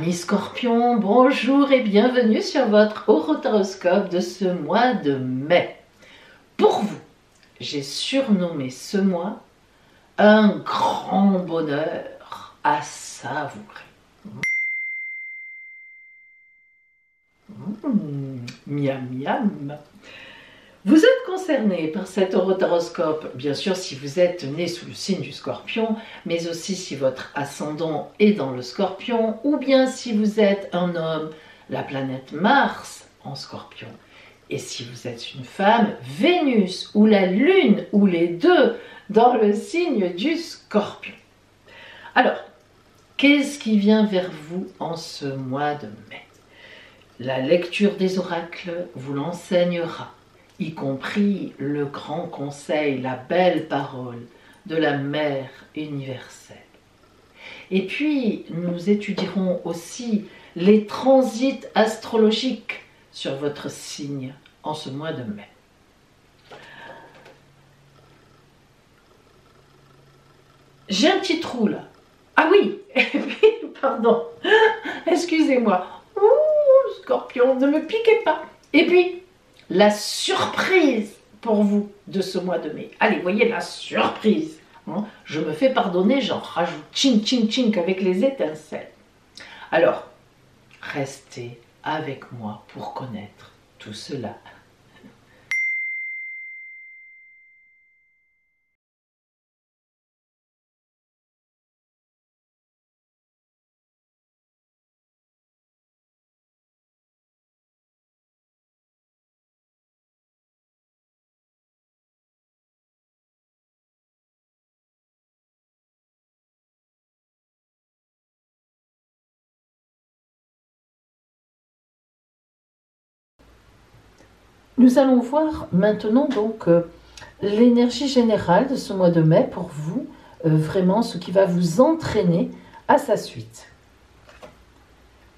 Amis Scorpions, bonjour et bienvenue sur votre horoscope de ce mois de mai. Pour vous, j'ai surnommé ce mois un grand bonheur à savourer. Miam miam. Vous êtes concerné par cet horoscope, bien sûr si vous êtes né sous le signe du Scorpion, mais aussi si votre ascendant est dans le Scorpion, ou bien si vous êtes un homme, la planète Mars en Scorpion. Et si vous êtes une femme, Vénus ou la Lune, ou les deux, dans le signe du Scorpion. Alors, qu'est-ce qui vient vers vous en ce mois de mai? La lecture des oracles vous l'enseignera, y compris le grand conseil, la belle parole de la Mère universelle. Et puis, nous étudierons aussi les transits astrologiques sur votre signe en ce mois de mai. J'ai un petit trou là. Ah oui, pardon, excusez-moi. Ouh, Scorpion, ne me piquez pas. Et puis, la surprise pour vous de ce mois de mai. Allez, voyez la surprise. Hein, je me fais pardonner, j'en rajoute ching ching ching avec les étincelles. Alors, restez avec moi pour connaître tout cela. Nous allons voir maintenant donc l'énergie générale de ce mois de mai pour vous, vraiment ce qui va vous entraîner à sa suite.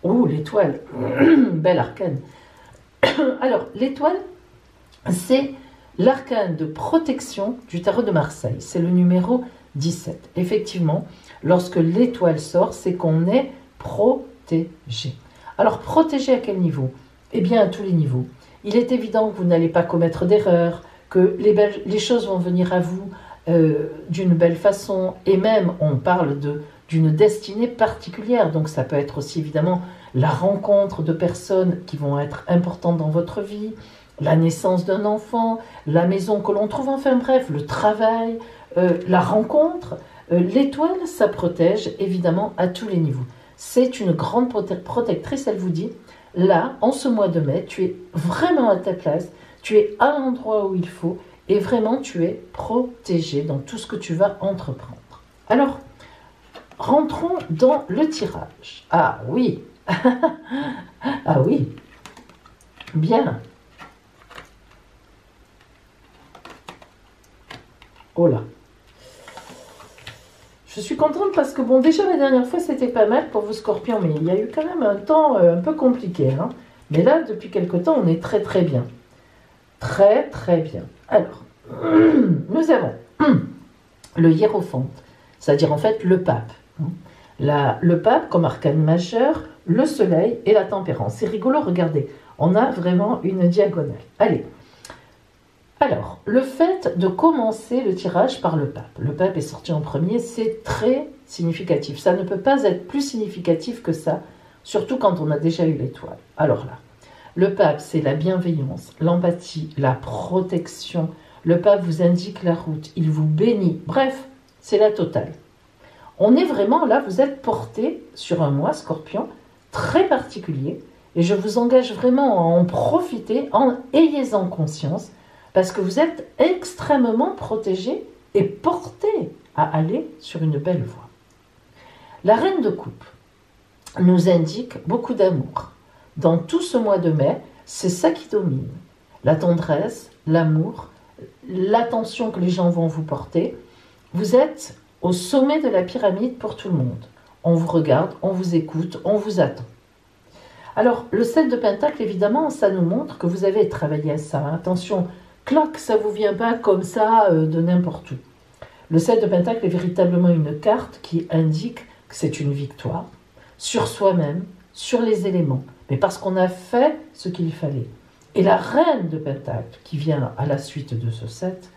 Oh, l'étoile, belle arcane. Alors, l'étoile, c'est l'arcane de protection du tarot de Marseille. C'est le numéro 17. Effectivement, lorsque l'étoile sort, c'est qu'on est protégé. Alors, protégé à quel niveau? Eh bien, à tous les niveaux. Il est évident que vous n'allez pas commettre d'erreurs, que les choses vont venir à vous d'une belle façon, et même on parle d'une destinée particulière, donc ça peut être aussi évidemment la rencontre de personnes qui vont être importantes dans votre vie, la naissance d'un enfant, la maison que l'on trouve, enfin bref, le travail, la rencontre. L'étoile, ça protège évidemment à tous les niveaux. C'est une grande protectrice, elle vous dit, là, en ce mois de mai, tu es vraiment à ta place, tu es à l'endroit où il faut et vraiment tu es protégé dans tout ce que tu vas entreprendre. Alors, rentrons dans le tirage. Ah oui, ah oui, bien. Oh là. Je suis contente parce que, bon, déjà la dernière fois c'était pas mal pour vous Scorpions, mais il y a eu quand même un temps un peu compliqué. Hein. Mais là, depuis quelque temps, on est très très bien. Très très bien. Alors, nous avons le hiérophante, c'est-à-dire en fait le pape. Le pape comme arcane majeur, le soleil et la tempérance. C'est rigolo, regardez, on a vraiment une diagonale. Allez. Alors, le fait de commencer le tirage par le pape est sorti en premier, c'est très significatif. Ça ne peut pas être plus significatif que ça, surtout quand on a déjà eu l'étoile. Alors là, le pape, c'est la bienveillance, l'empathie, la protection. Le pape vous indique la route, il vous bénit. Bref, c'est la totale. On est vraiment là, vous êtes porté sur un mois, Scorpion, très particulier. Et je vous engage vraiment à en profiter, ayez-en conscience, parce que vous êtes extrêmement protégé et porté à aller sur une belle voie. La reine de coupe nous indique beaucoup d'amour. Dans tout ce mois de mai, c'est ça qui domine. La tendresse, l'amour, l'attention que les gens vont vous porter. Vous êtes au sommet de la pyramide pour tout le monde. On vous regarde, on vous écoute, on vous attend. Alors, le 7 de Pentacle, évidemment, ça nous montre que vous avez travaillé à ça. Attention, clac, ça ne vous vient pas comme ça de n'importe où. Le 7 de Pentacle est véritablement une carte qui indique que c'est une victoire sur soi-même, sur les éléments, mais parce qu'on a fait ce qu'il fallait. Et la reine de Pentacle, qui vient à la suite de ce 7,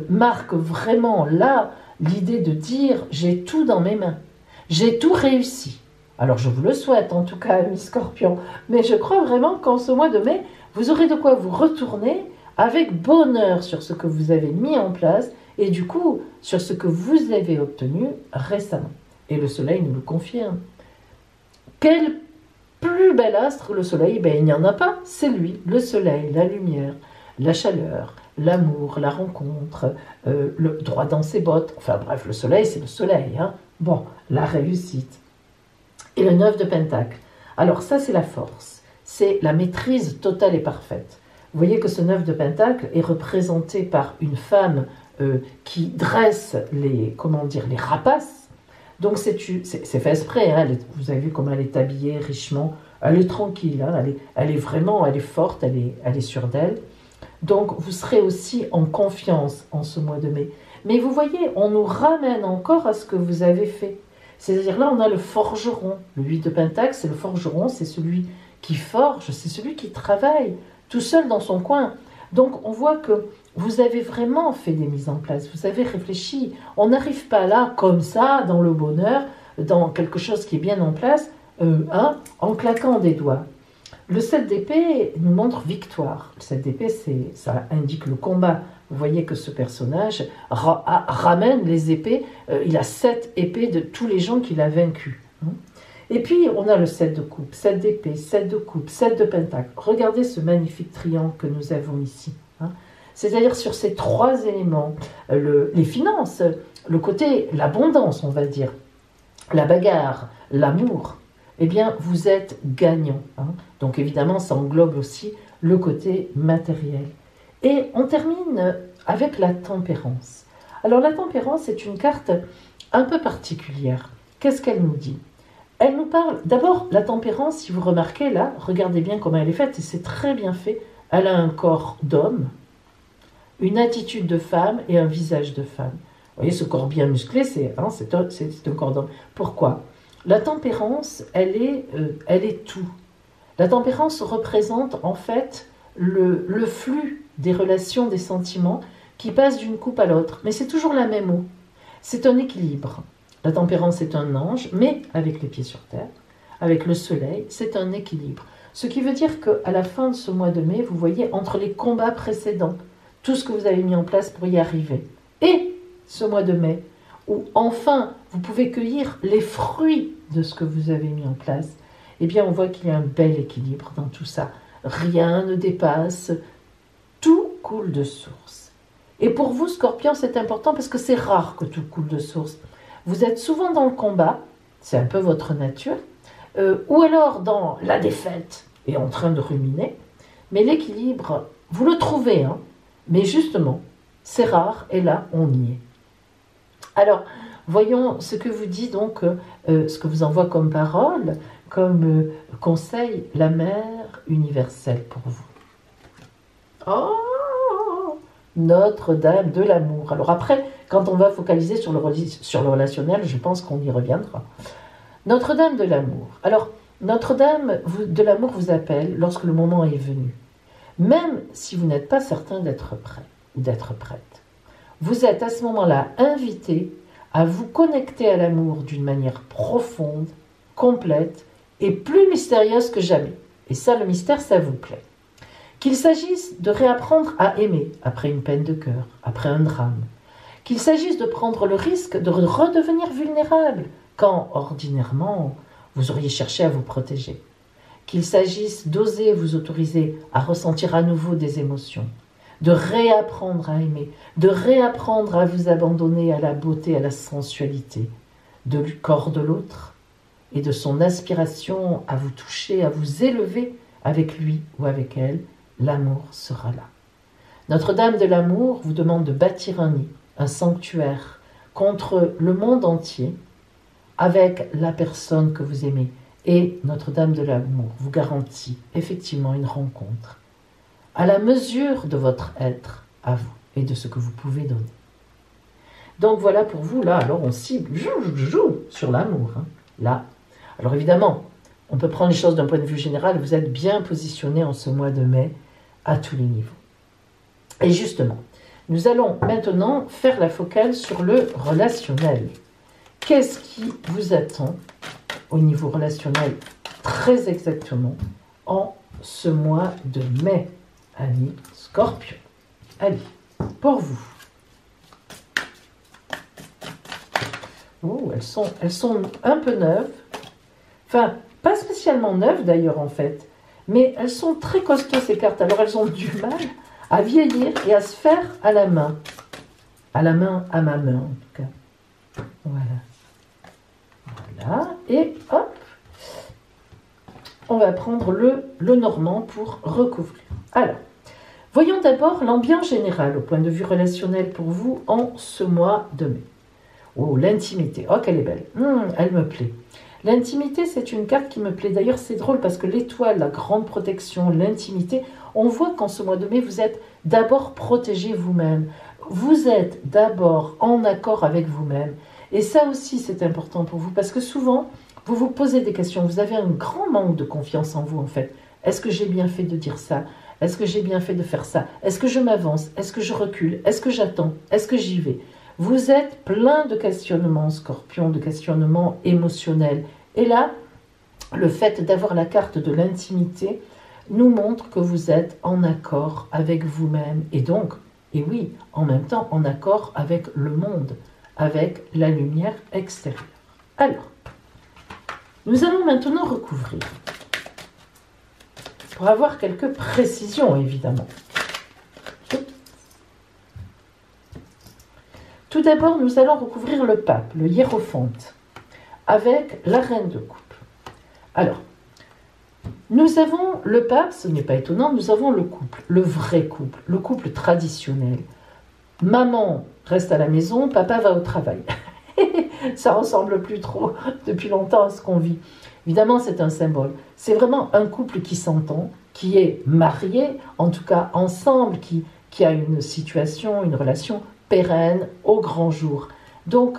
marque vraiment là l'idée de dire « j'ai tout dans mes mains, j'ai tout réussi ». Alors je vous le souhaite en tout cas, amis Scorpions, mais je crois vraiment qu'en ce mois de mai, vous aurez de quoi vous retourner avec bonheur sur ce que vous avez mis en place et du coup sur ce que vous avez obtenu récemment. Et le soleil nous le confirme. Quel plus bel astre le soleil? Ben, il n'y en a pas, c'est lui, le soleil, la lumière, la chaleur, l'amour, la rencontre, le droit dans ses bottes, enfin bref, le soleil c'est le soleil, hein. Bon, la réussite. Et le 9 de Pentacle. Alors ça c'est la force, c'est la maîtrise totale et parfaite. Vous voyez que ce 9 de Pentacle est représenté par une femme qui dresse les, comment dire, les rapaces. Donc c'est fait exprès, hein, vous avez vu comment elle est habillée richement, elle est tranquille, hein, elle est vraiment, elle est forte, elle est sûre d'elle. Donc vous serez aussi en confiance en ce mois de mai. Mais vous voyez, on nous ramène encore à ce que vous avez fait. C'est-à-dire là, on a le forgeron. Le 8 de Pentacle, c'est le forgeron, c'est celui qui forge, c'est celui qui travaille tout seul dans son coin. Donc on voit que vous avez vraiment fait des mises en place, vous avez réfléchi. On n'arrive pas là, comme ça, dans le bonheur, dans quelque chose qui est bien en place, en claquant des doigts. Le 7 d'épée nous montre victoire. Le 7 d'épée, ça indique le combat. Vous voyez que ce personnage ramène les épées, il a 7 épées de tous les gens qu'il a vaincus. Et puis, on a le 7 de coupe, 7 d'épée, 7 de coupe, 7 de pentacle. Regardez ce magnifique triangle que nous avons ici. C'est-à-dire sur ces 3 éléments, les finances, le côté, l'abondance, on va dire, la bagarre, l'amour, eh bien, vous êtes gagnant. Donc, évidemment, ça englobe aussi le côté matériel. Et on termine avec la tempérance. Alors, la tempérance est une carte un peu particulière. Qu'est-ce qu'elle nous dit? Elle nous parle, d'abord, la tempérance, si vous remarquez là, regardez bien comment elle est faite, et c'est très bien fait. Elle a un corps d'homme, une attitude de femme et un visage de femme. Vous voyez, ce corps bien musclé, c'est un corps d'homme. Pourquoi? La tempérance, elle est tout. La tempérance représente en fait le flux des relations, des sentiments qui passent d'une coupe à l'autre. Mais c'est toujours la même eau. C'est un équilibre. La tempérance est un ange, mais avec les pieds sur terre, avec le soleil, c'est un équilibre. Ce qui veut dire qu'à la fin de ce mois de mai, vous voyez, entre les combats précédents, tout ce que vous avez mis en place pour y arriver, et ce mois de mai, où enfin vous pouvez cueillir les fruits de ce que vous avez mis en place, eh bien on voit qu'il y a un bel équilibre dans tout ça. Rien ne dépasse, tout coule de source. Et pour vous, Scorpion, c'est important parce que c'est rare que tout coule de source. Vous êtes souvent dans le combat, c'est un peu votre nature, ou alors dans la défaite et en train de ruminer, mais l'équilibre, vous le trouvez, mais justement, c'est rare et là, on y est. Alors, voyons ce que vous dit donc, ce que vous envoie comme parole, comme conseil, la mère universelle pour vous. Oh, Notre-Dame de l'amour. Alors après, quand on va focaliser sur le relationnel, je pense qu'on y reviendra. Notre-Dame de l'amour. Alors, Notre-Dame de l'amour vous appelle lorsque le moment est venu. Même si vous n'êtes pas certain d'être prêt ou d'être prête. Vous êtes à ce moment-là invité à vous connecter à l'amour d'une manière profonde, complète et plus mystérieuse que jamais. Et ça, le mystère, ça vous plaît. Qu'il s'agisse de réapprendre à aimer après une peine de cœur, après un drame. Qu'il s'agisse de prendre le risque de redevenir vulnérable quand, ordinairement, vous auriez cherché à vous protéger. Qu'il s'agisse d'oser vous autoriser à ressentir à nouveau des émotions, de réapprendre à aimer, de réapprendre à vous abandonner à la beauté, à la sensualité du corps de l'autre et de son aspiration à vous toucher, à vous élever avec lui ou avec elle, l'amour sera là. Notre-Dame de l'amour vous demande de bâtir un nid, un sanctuaire contre le monde entier avec la personne que vous aimez. Et Notre-Dame de l'amour vous garantit effectivement une rencontre à la mesure de votre être à vous et de ce que vous pouvez donner. Donc voilà pour vous, là, alors on cible, joue sur l'amour, là. Alors évidemment, On peut prendre les choses d'un point de vue général. Vous êtes bien positionné en ce mois de mai à tous les niveaux. Et justement, nous allons maintenant faire la focale sur le relationnel. Qu'est-ce qui vous attend au niveau relationnel très exactement en ce mois de mai, amis Scorpion? Allez, pour vous. Oh, elles sont un peu neuves. Enfin, pas spécialement neuves d'ailleurs en fait. Mais elles sont très costauds ces cartes. Alors elles ont du mal à vieillir et à se faire à la main. À la main, à ma main en tout cas. Voilà. Voilà. Et hop. On va prendre le normand pour recouvrir. Alors, voyons d'abord l'ambiance générale au point de vue relationnel pour vous en ce mois de mai. Oh, l'intimité. Oh, qu'elle est belle. Elle me plaît. L'intimité, c'est une carte qui me plaît. D'ailleurs, c'est drôle parce que l'étoile, la grande protection, l'intimité, on voit qu'en ce mois de mai, vous êtes d'abord protégé vous-même. Vous êtes d'abord en accord avec vous-même. Et ça aussi, c'est important pour vous parce que souvent, vous vous posez des questions. Vous avez un grand manque de confiance en vous, en fait. Est-ce que j'ai bien fait de dire ça? Est-ce que j'ai bien fait de faire ça? Est-ce que je m'avance? Est-ce que je recule? Est-ce que j'attends? Est-ce que j'y vais? Vous êtes plein de questionnements, Scorpion, de questionnements émotionnels. Et là, le fait d'avoir la carte de l'intimité nous montre que vous êtes en accord avec vous-même. Et donc, et oui, en même temps, en accord avec le monde, avec la lumière extérieure. Alors, nous allons maintenant recouvrir. Pour avoir quelques précisions, évidemment. Tout d'abord, nous allons recouvrir le pape, le hiérophante, avec la reine de coupe. Alors, nous avons le pape, ce n'est pas étonnant, nous avons le couple, le vrai couple, le couple traditionnel. Maman reste à la maison, papa va au travail. Ça ressemble plus trop depuis longtemps à ce qu'on vit. Évidemment, c'est un symbole. C'est vraiment un couple qui s'entend, qui est marié, en tout cas ensemble, qui a une situation, une relation pérenne au grand jour. Donc,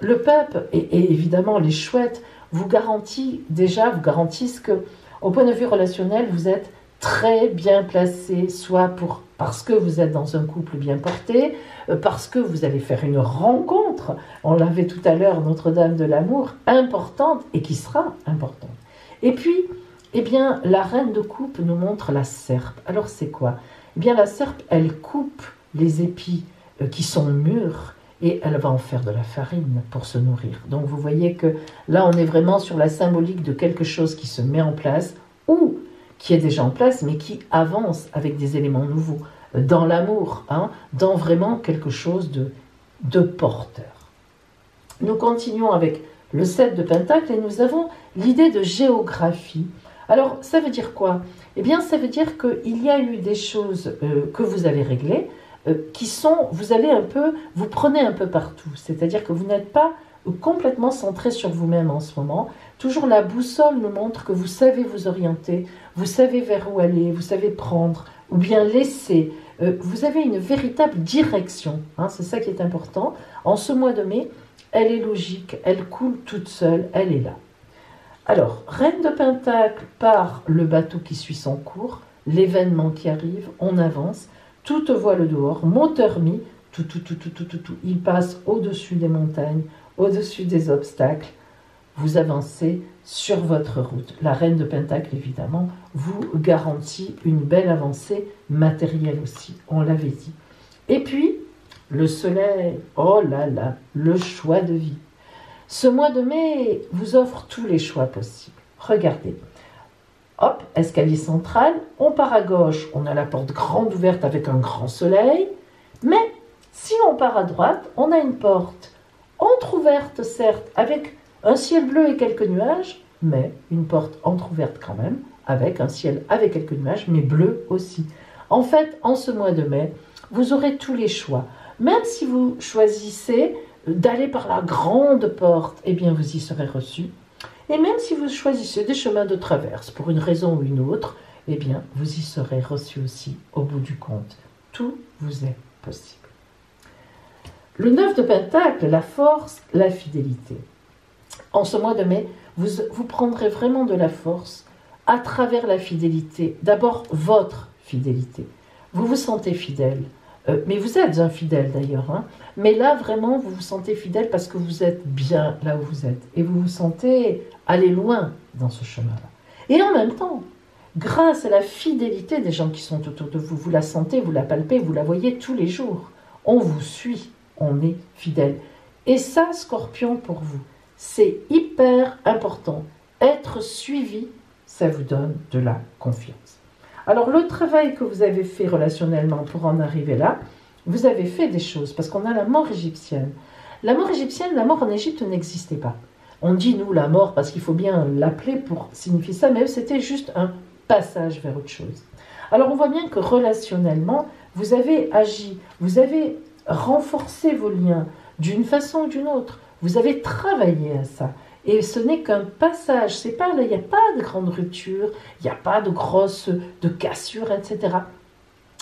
le pape et évidemment les chouettes vous garantissent que, au point de vue relationnel, vous êtes très bien placé, soit parce que vous êtes dans un couple bien porté, parce que vous allez faire une rencontre, on l'avait tout à l'heure, Notre-Dame de l'amour, importante et qui sera importante. Et puis, eh bien, la reine de coupe nous montre la serpe. Alors c'est quoi? Eh bien, la serpe, elle coupe les épis qui sont mûrs et elle va en faire de la farine pour se nourrir. Donc vous voyez que là, on est vraiment sur la symbolique de quelque chose qui se met en place ou qui est déjà en place, mais qui avance avec des éléments nouveaux, dans l'amour, dans vraiment quelque chose de porteur. Nous continuons avec le 7 de Pentacle et nous avons l'idée de géographie. Alors, ça veut dire quoi? Eh bien, ça veut dire qu'il y a eu des choses que vous avez réglées, vous prenez un peu partout. C'est-à-dire que vous n'êtes pas complètement centré sur vous-même en ce moment. Toujours la boussole nous montre que vous savez vous orienter, vous savez vers où aller, vous savez prendre, ou bien laisser. Vous avez une véritable direction, c'est ça qui est important. En ce mois de mai, elle est logique, elle coule toute seule, elle est là. Alors, Reine de Pentacle par le bateau qui suit son cours, l'événement qui arrive, on avance, toute voile dehors, moteur mis, tout, il passe au-dessus des montagnes, au-dessus des obstacles, vous avancez sur votre route. La Reine de Pentacle, évidemment, vous garantit une belle avancée matérielle aussi, on l'avait dit. Et puis, le soleil, oh là là, le choix de vie. Ce mois de mai vous offre tous les choix possibles. Regardez, hop, escalier central, on part à gauche, on a la porte grande ouverte avec un grand soleil, mais si on part à droite, on a une porte entrouverte certes, avec un ciel bleu et quelques nuages, mais une porte entrouverte quand même, avec un ciel avec quelques nuages, mais bleu aussi. En fait, en ce mois de mai, vous aurez tous les choix. Même si vous choisissez d'aller par la grande porte, eh bien vous y serez reçu. Et même si vous choisissez des chemins de traverse pour une raison ou une autre, eh bien vous y serez reçu aussi au bout du compte. Tout vous est possible. Le 9 de Pentacle, la force, la fidélité. En ce mois de mai, Vous prendrez vraiment de la force à travers la fidélité. D'abord, votre fidélité. Vous vous sentez fidèle. Mais vous êtes infidèle d'ailleurs. Hein. Mais là, vraiment, vous vous sentez fidèle parce que vous êtes bien là où vous êtes. Et vous vous sentez aller loin dans ce chemin-là. Et en même temps, grâce à la fidélité des gens qui sont autour de vous, vous la sentez, vous la palpez, vous la voyez tous les jours. On vous suit, on est fidèle. Et ça, Scorpion, pour vous, c'est hyper important. Être suivi, ça vous donne de la confiance. Alors, le travail que vous avez fait relationnellement pour en arriver là, vous avez fait des choses, parce qu'on a la mort égyptienne. La mort égyptienne, la mort en Égypte n'existait pas. On dit, nous, la mort, parce qu'il faut bien l'appeler pour signifier ça, mais eux, c'était juste un passage vers autre chose. Alors, on voit bien que relationnellement, vous avez agi, vous avez renforcé vos liens d'une façon ou d'une autre. Vous avez travaillé à ça. Et ce n'est qu'un passage. C'est pas, il n'y a pas de grande rupture, il n'y a pas de grosse de cassure, etc.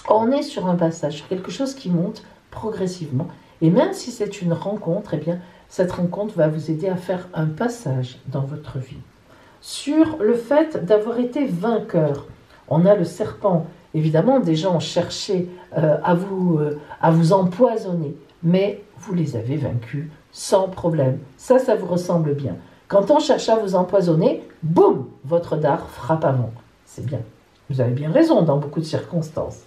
On est sur un passage, sur quelque chose qui monte progressivement. Et même si c'est une rencontre, eh bien, cette rencontre va vous aider à faire un passage dans votre vie. Sur le fait d'avoir été vainqueur, on a le serpent. Évidemment, des gens ont cherché à vous empoisonner, mais vous les avez vaincus sans problème. Ça vous ressemble bien. Quand on cherche à vous empoisonner, boum, votre dard frappe avant. C'est bien. Vous avez bien raison dans beaucoup de circonstances.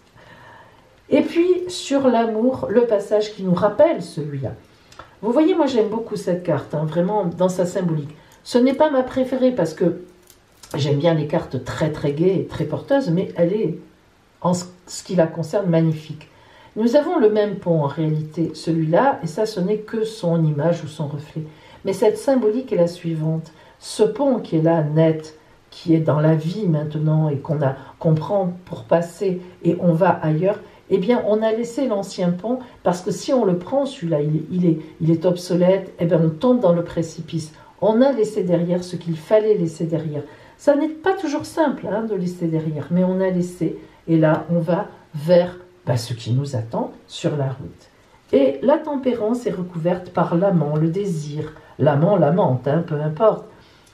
Et puis, sur l'amour, le passage qui nous rappelle celui-là. Vous voyez, moi j'aime beaucoup cette carte, hein, vraiment dans sa symbolique. Ce n'est pas ma préférée parce que j'aime bien les cartes très très gaies et très porteuses, mais elle est, en ce qui la concerne, magnifique. Nous avons le même pont en réalité, celui-là, et ça ce n'est que son image ou son reflet. Mais cette symbolique est la suivante. Ce pont qui est là, net, qui est dans la vie maintenant et qu'on prend pour passer et on va ailleurs, eh bien on a laissé l'ancien pont parce que si on le prend, celui-là, il est obsolète, eh bien on tombe dans le précipice. On a laissé derrière ce qu'il fallait laisser derrière. Ça n'est pas toujours simple hein, de laisser derrière, mais on a laissé et là on va vers ce qui nous attend sur la route. Et la tempérance est recouverte par l'amant, le désir. L'amant, l'amante, hein, peu importe.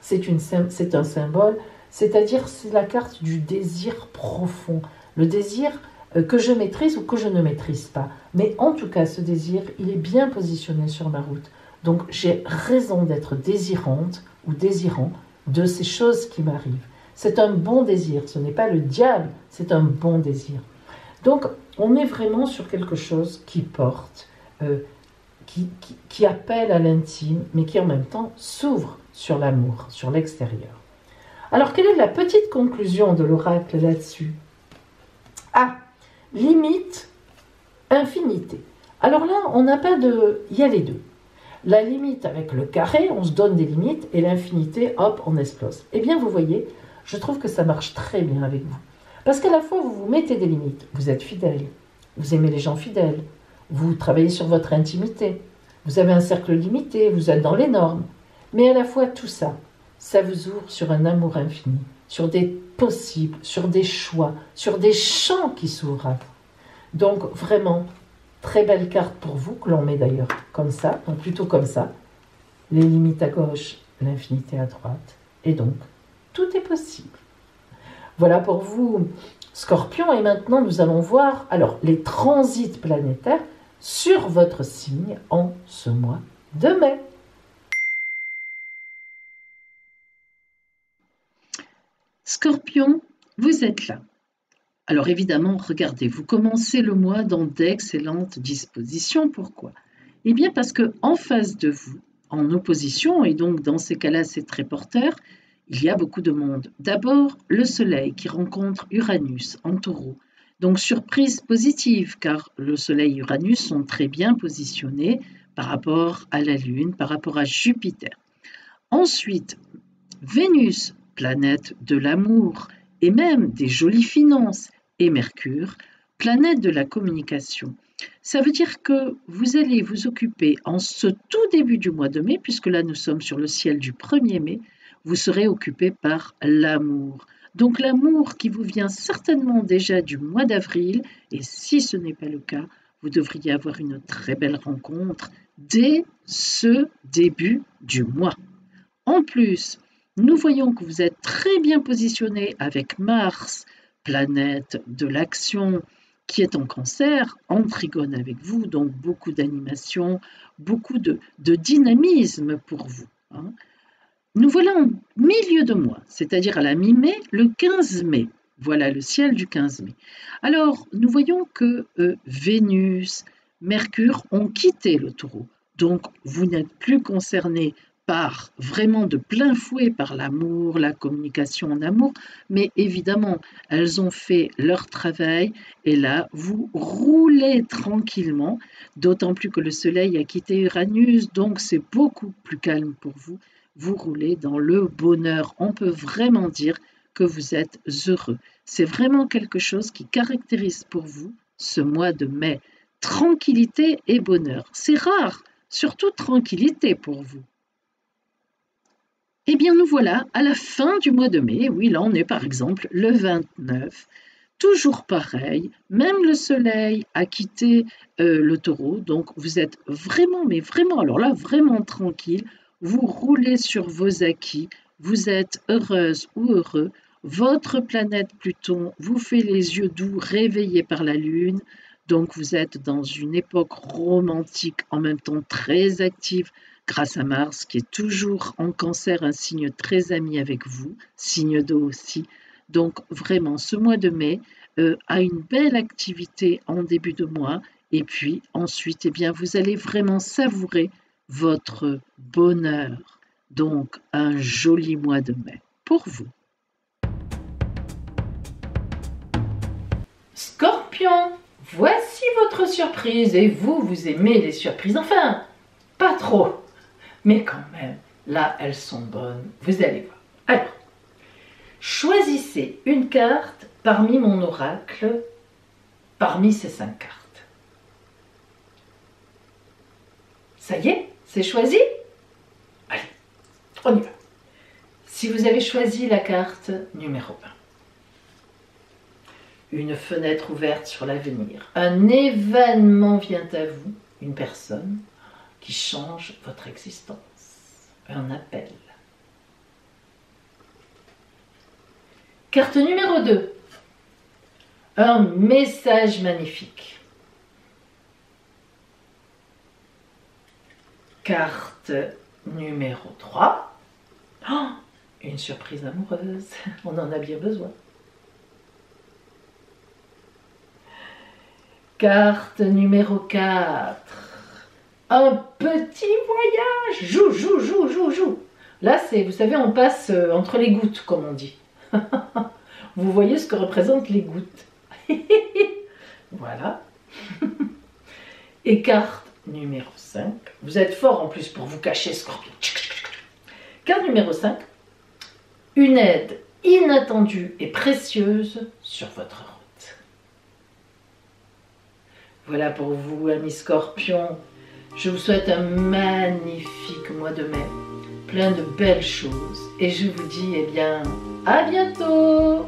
C'est un symbole, c'est-à-dire c'est la carte du désir profond. Le désir que je maîtrise ou que je ne maîtrise pas. Mais en tout cas, ce désir, il est bien positionné sur ma route. Donc j'ai raison d'être désirante ou désirant de ces choses qui m'arrivent. C'est un bon désir, ce n'est pas le diable, c'est un bon désir. Donc on est vraiment sur quelque chose qui porte, qui appelle à l'intime, mais qui en même temps s'ouvre sur l'amour, sur l'extérieur. Alors, quelle est la petite conclusion de l'oracle là-dessus? Ah, limite, infinité. Alors là, on n'a pas de... Il y a les deux. La limite avec le carré, on se donne des limites, et l'infinité, hop, on explose. Eh bien, vous voyez, je trouve que ça marche très bien avec vous. Parce qu'à la fois, vous vous mettez des limites, vous êtes fidèle, vous aimez les gens fidèles, vous travaillez sur votre intimité, vous avez un cercle limité, vous êtes dans les normes. Mais à la fois, tout ça, ça vous ouvre sur un amour infini, sur des possibles, sur des choix, sur des champs qui s'ouvrent à vous. Donc, vraiment, très belle carte pour vous, que l'on met d'ailleurs comme ça, donc plutôt comme ça. Les limites à gauche, l'infinité à droite. Et donc, tout est possible. Voilà pour vous, Scorpion. Et maintenant, nous allons voir alors les transits planétaires sur votre signe en ce mois de mai. Scorpion, vous êtes là. Alors évidemment, regardez, vous commencez le mois dans d'excellentes dispositions. Pourquoi? Eh bien parce que en face de vous, en opposition, et donc dans ces cas-là c'est très porteur, il y a beaucoup de monde. D'abord, le Soleil qui rencontre Uranus en Taureau. Donc surprise positive, car le Soleil et Uranus sont très bien positionnés par rapport à la Lune, par rapport à Jupiter. Ensuite, Vénus, planète de l'amour et même des jolies finances, et Mercure, planète de la communication. Ça veut dire que vous allez vous occuper en ce tout début du mois de mai, puisque là nous sommes sur le ciel du 1er mai, vous serez occupé par l'amour. Donc l'amour qui vous vient certainement déjà du mois d'avril, et si ce n'est pas le cas, vous devriez avoir une très belle rencontre dès ce début du mois. En plus, Nous voyons que vous êtes très bien positionné avec Mars, planète de l'action, qui est en Cancer, en trigone avec vous, donc beaucoup d'animation, beaucoup de dynamisme pour vous. Hein. Nous voilà en milieu de mois, c'est-à-dire à la mi-mai, le 15 mai. Voilà le ciel du 15 mai. Alors, nous voyons que Vénus, Mercure ont quitté le Taureau. Donc, vous n'êtes plus concerné par vraiment de plein fouet par l'amour, la communication en amour, mais évidemment, elles ont fait leur travail et là, vous roulez tranquillement, d'autant plus que le Soleil a quitté Uranus, donc c'est beaucoup plus calme pour vous. Vous roulez dans le bonheur. On peut vraiment dire que vous êtes heureux. C'est vraiment quelque chose qui caractérise pour vous ce mois de mai. Tranquillité et bonheur. C'est rare, surtout tranquillité pour vous. Eh bien, nous voilà à la fin du mois de mai. Oui, là, on est par exemple le 29. Toujours pareil, même le soleil a quitté le taureau. Donc, vous êtes vraiment, mais vraiment, alors là, vraiment tranquille. Vous roulez sur vos acquis. Vous êtes heureuse ou heureux. Votre planète Pluton vous fait les yeux doux, réveillés par la lune. Donc, vous êtes dans une époque romantique, en même temps très active, grâce à Mars, qui est toujours en Cancer, un signe très ami avec vous, signe d'eau aussi. Donc, vraiment, ce mois de mai a une belle activité en début de mois. Et puis, ensuite, eh bien, vous allez vraiment savourer votre bonheur. Donc, un joli mois de mai pour vous. Scorpion, voici votre surprise. Et vous, vous aimez les surprises. Enfin, pas trop. Mais quand même, là, elles sont bonnes. Vous allez voir. Alors, choisissez une carte parmi mon oracle, parmi ces 5 cartes. Ça y est, c'est choisi? Allez, on y va. Si vous avez choisi la carte numéro 1, une fenêtre ouverte sur l'avenir, un événement vient à vous, une personne qui change votre existence, un appel. Carte numéro 2, un message magnifique. Carte numéro 3, oh, une surprise amoureuse, on en a bien besoin. Carte numéro 4, un petit voyage, joue. Là, c'est, vous savez, on passe entre les gouttes, comme on dit. Vous voyez ce que représentent les gouttes. Voilà. Et carte numéro 5, vous êtes fort en plus pour vous cacher, Scorpion. Carte numéro 5, une aide inattendue et précieuse sur votre route. Voilà pour vous, amis Scorpions. Je vous souhaite un magnifique mois de mai, plein de belles choses. Et je vous dis, eh bien, à bientôt!